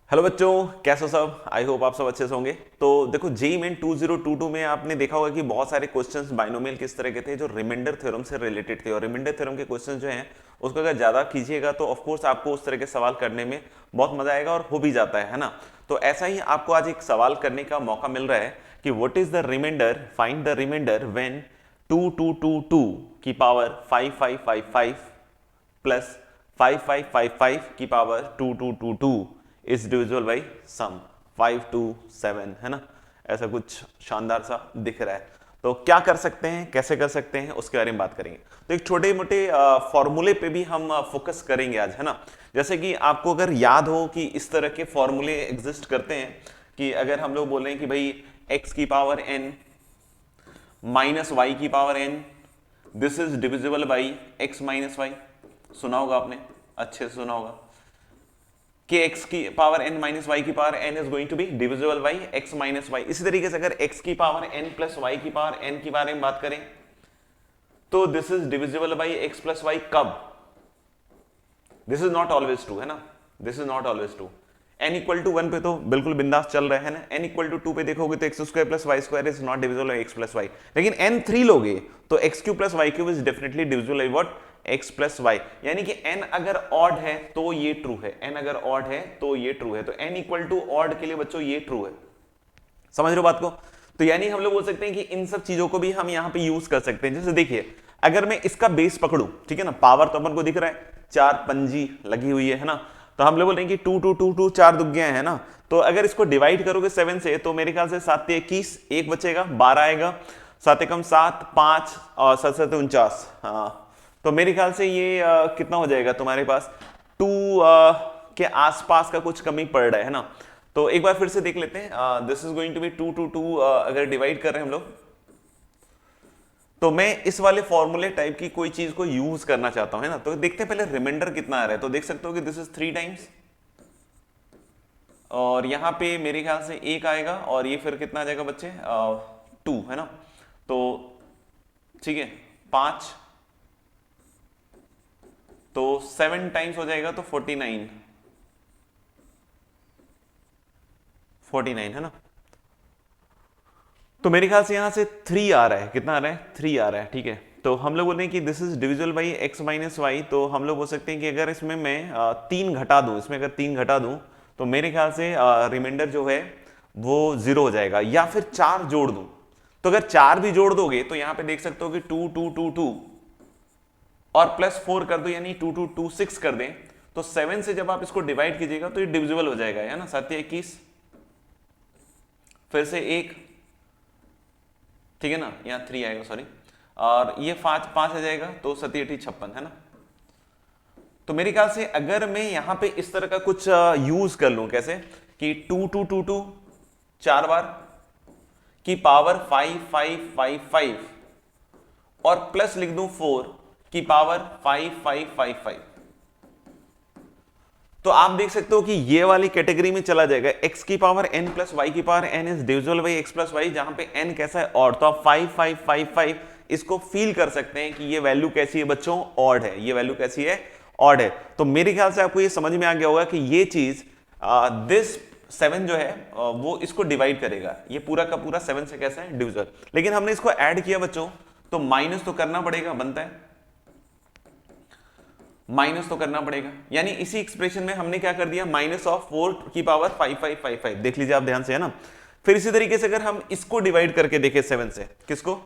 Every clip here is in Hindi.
हेलो बच्चों, कैसे हो सब। आई होप आप सब अच्छे से होंगे। तो देखो जेईई मेन 2022 में आपने देखा होगा कि बहुत सारे क्वेश्चंस बाइनोमियल किस तरह के थे जो रिमाइंडर थ्योरम से रिलेटेड थे। और रिमाइंडर थ्योरम के क्वेश्चंस जो हैं उसको अगर ज्यादा कीजिएगा तो ऑफ कोर्स आपको उस तरह के सवाल करने में बहुत मजा आएगा और हो भी जाता है ना। तो ऐसा ही आपको आज एक सवाल करने का मौका मिल रहा है कि what is the reminder, find the reminder when 2222 की पावर 5555 प्लस 5555 की power 2222 is divisible by some 527, है ना। ऐसा कुछ शानदार सा दिख रहा है। तो क्या कर सकते हैं, कैसे कर सकते हैं, उसके बारे में बात करेंगे। तो एक छोटे मोटे फॉर्मूले पे भी हम फोकस करेंगे आज, है ना। जैसे कि आपको अगर याद हो कि इस तरह के फॉर्मूले एग्जिस्ट करते हैं कि अगर हम लोग बोल रहे हैं कि भाई x की पावर n माइनस वाई की power n this is divisible by x minus y. सुना होगा आपने, अच्छे से सुना होगा कि x की पावर n माइनस वाई की power n is going to be divisible by x minus y. इसी तरीके से अगर x की पावर n प्लस वाई की पावर n के बारे में बात करें तो this is divisible by x plus y कब। This is not always true, है ना। This is not always true. n equal to 1 पे तो बिल्कुल बिंदास चल रहा है ना। n इक्वल टू 2 पे देखोगे तो x square plus y square is not divisible by x plus y. लेकिन n 3 लोगे तो x cube plus y cube is definitely divisible by what, x plus y. यानी कि n अगर ऑड है तो ये ट्रू है, n अगर ऑड है तो ये ट्रू है। तो n इक्वल टू ऑड के लिए बच्चों ये ट्रू है। समझ रहे हो बात को। तो यानी हम लोग बोल सकते हैं कि इन सब चीजों को भी हम यहां पे यूज कर सकते हैं। जैसे देखिए अगर मैं इसका बेस पकड़ू, ठीक है ना, पावर तो अपन को दिख रहा है, चार पंजी लगी हुई है ना। तो हम लोग बोल रहे हैं कि 2 2 2 2 चार दुग्गियां है ना। तो अगर इसको डिवाइड करोगे 7 से तो मेरे ख्याल से 7 21 एक बचेगा, 12 आएगा, 7 एकम 7 5 और 7 7 49। हाँ, तो मेरे ख्याल से ये कितना हो जाएगा तुम्हारे पास 2 के आसपास का कुछ कमी पड़ रहा है ना। तो एक बार फिर से देख लेते हैं। This is going to be 2 2 2 अगर डिवाइड कर रहे हैं हम लोग तो मैं इस वाले फॉर्मूले टाइप की कोई चीज को यूज करना चाहता हूं, है ना। तो देखते हैं पहले रिमाइंडर कितना आ रहा है। तो देख सकते हो कि दिस इज 3 टाइम्स और यहां पे मेरे ख्याल से एक आएगा और ये फिर कितना आ जाएगा बच्चे 2, है ना। तो ठीक है 5 तो 7 टाइम्स हो जाएगा तो 49 49, है ना। तो मेरे ख्याल से यहां से 3 आ रहा है। कितना आ रहा है, 3 आ रहा है, ठीक है। तो हम लोग बोल रहे हैं कि this is divisible by x minus y. तो हम लोग बोल सकते हैं कि अगर इसमें मैं 3 घटा दूं, इसमें अगर 3 घटा दूं तो मेरे ख्याल से रिमाइंडर जो है वो 0 हो जाएगा। या फिर 4 जोड़ दूं तो अगर 4 भी जोड़ दोगे तो यहां पे देख सकते हो कि 2 2 2 2 और प्लस 4 कर दो यानी 2 2 2 6 कर दें तो 7 से जब आप इसको डिवाइड कीजिएगा तो ये डिविजिबल हो जाएगा, है ना। 7 21 फिर से एक, ठीक है ना, यहाँ 3 आएगा सॉरी, और ये 5 5 आ जाएगा तो 7 8 56, है ना। तो मेरे ख्याल से अगर मैं यहां पे इस तरह का कुछ यूज कर लूं, कैसे कि 2 2 2 2 4 बार की पावर 5 5 5 5 और प्लस लिख दूं 4 की पावर 5 5 5 5 तो आप देख सकते हो कि ये वाली कैटेगरी में चला जाएगा। x की पावर n प्लस वाई की power n is divisible by x plus y, जहां पे n कैसा है ऑड। तो आप 5 5 5 5 इसको फील कर सकते हैं कि ये वैल्यू कैसी है बच्चों, ऑड है। ये वैल्यू कैसी है, ऑड है। तो मेरे ख्याल से आपको ये समझ में आ गया होगा कि ये चीज दिस 7 जो है वो इसको डिवाइड करेगा। ये पूरा का पूरा 7 से कैसा है, डिविजिबल। लेकिन हमने इसको ऐड किया बच्चों तो माइनस तो करना पड़ेगा, बनता है माइनस तो करना पड़ेगा। यानी इसी एक्सप्रेशन में हमने क्या कर दिया, माइनस ऑफ 4 की पावर 5 5 5 5। देख लीजिए आप ध्यान से, है ना। फिर इसी तरीके से अगर हम इसको डिवाइड करके देखें 7 से, किसको,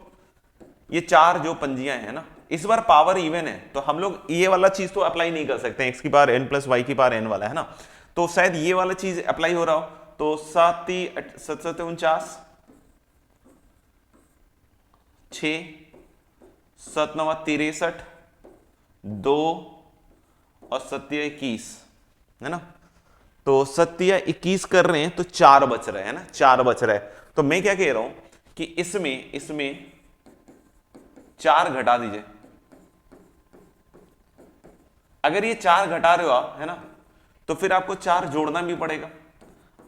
ये 4 जो पंजियां हैं ना, इस बार पावर इवन है तो हम लोग ये वाला चीज तो अप्लाई नहीं कर सकते, एक्स की पावर n प्लस वाई की पावर n वाला, है ना। तो शायद ये वाला चीज अप्लाई हो रहा हो। तो 7 7 49 6 7 9 63 2 और 7 21, है ना। तो 7 21 कर रहे हैं तो 4 बच रहे हैं ना, 4 बच रहा है। तो मैं क्या कह रहा हूं कि इसमें 4 घटा दीजिए। अगर ये 4 घटा रहे हो आप, है ना, तो फिर आपको 4 जोड़ना भी पड़ेगा।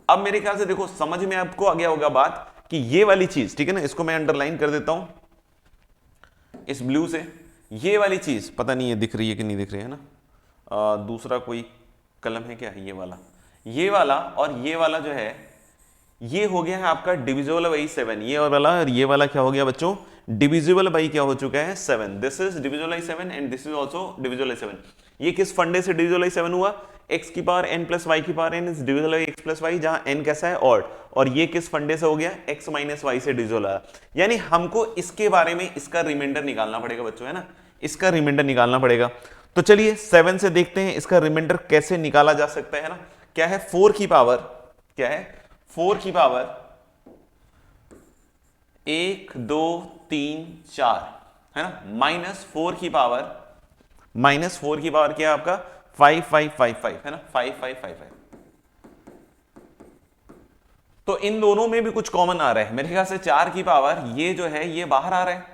अब मेरे ख्याल से देखो समझ में आपको आ गया होगा बात कि ये वाली चीज, ठीक है ना, इसको मैं अंडरलाइन कर देता हूं इस ब्लू से। ये वाली चीज पता नहीं ये दिख रही है कि नहीं दिख रही है ना, दूसरा कोई कलम है क्या, ये वाला, ये वाला और ये वाला जो है ये हो गया है आपका डिविजिबल बाई 7, ये और ये वाला क्या हो गया बच्चों, डिविजिबल बाई क्या हो चुका है 7। This is divisible by 7 and this is also divisible by 7। ये किस फंडे से डिविजिबल बाई 7 हुआ, x की पावर n प्लस y की power n is divisible by x plus y, जहां n कैसा है ऑड, और ये किस फंडे से हो गया, x माइनस y से डिविजिबल आया। यानी हमको इसके बारे में इसका रिमाइंडर निकालना पड़ेगा बच्चों, है ना, इसका रिमाइंडर निकालना पड़ेगा। तो चलिए 7 से देखते हैं इसका रिमाइंडर कैसे निकाला जा सकता है ना। क्या है 4 की पावर, क्या है 4 की पावर 1 2 3 4 है ना, -4 की पावर, -4 की पावर क्या है आपका 5555 है ना, 5555। तो इन दोनों में भी कुछ कॉमन आ रहा है मेरे ख्याल से, 4 की पावर ये जो है ये बाहर आ रहा है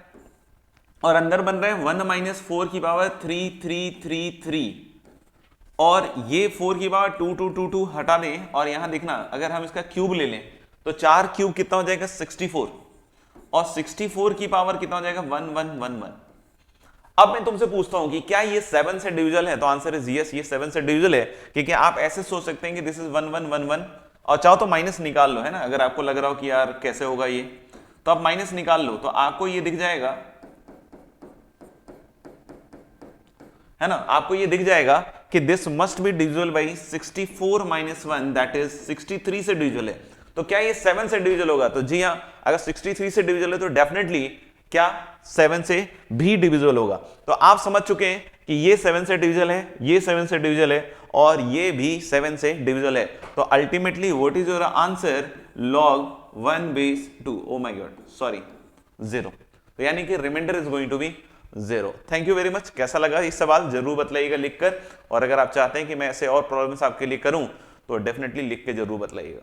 और अंदर बन रहा है 1 - 4 की पावर 3 3 3 3, और ये 4 की पावर 2 2 2 2 हटा दें और यहां देखना अगर हम इसका क्यूब ले लें तो 4 क्यूब कितना हो जाएगा 64, और 64 की पावर कितना हो जाएगा 1 1 1 1। अब मैं तुमसे पूछता हूं कि क्या ये 7 से डिविजिबल है, तो आंसर इज यस, ये 7 से डिविजिबल है, क्योंकि आप ऐसे सोच सकते हैं कि दिस इज 1 1 1 1, और चाहो तो माइनस निकाल लो, है ना, अगर आपको लग रहा हो कि यार कैसे होगा ये, तो आप माइनस निकाल लो तो आपको ये दिख जाएगा, है ना, आपको ये दिख जाएगा कि this must be divisible by 64 - 1 that is 63 से डिविजिबल है। तो क्या ये 7 से डिविजिबल होगा, तो जी हां, अगर 63 से डिविजिबल है तो डेफिनेटली क्या 7 से भी डिविजिबल होगा। तो आप समझ चुके हैं कि ये 7 से डिविजिबल है, ये 7 से डिविजिबल है और ये भी 7 से डिविजिबल है। तो ultimately what is your answer, log 1/2, oh my god sorry 0। तो यानी कि reminder is going to be 0। Thank you very much. कैसा लगा इस सवाल जरूर बताइएगा लिखकर, और अगर आप चाहते हैं कि मैं ऐसे और प्रॉब्लम्स आपके लिए करूं तो डेफिनेटली लिख के जरूर बताइएगा।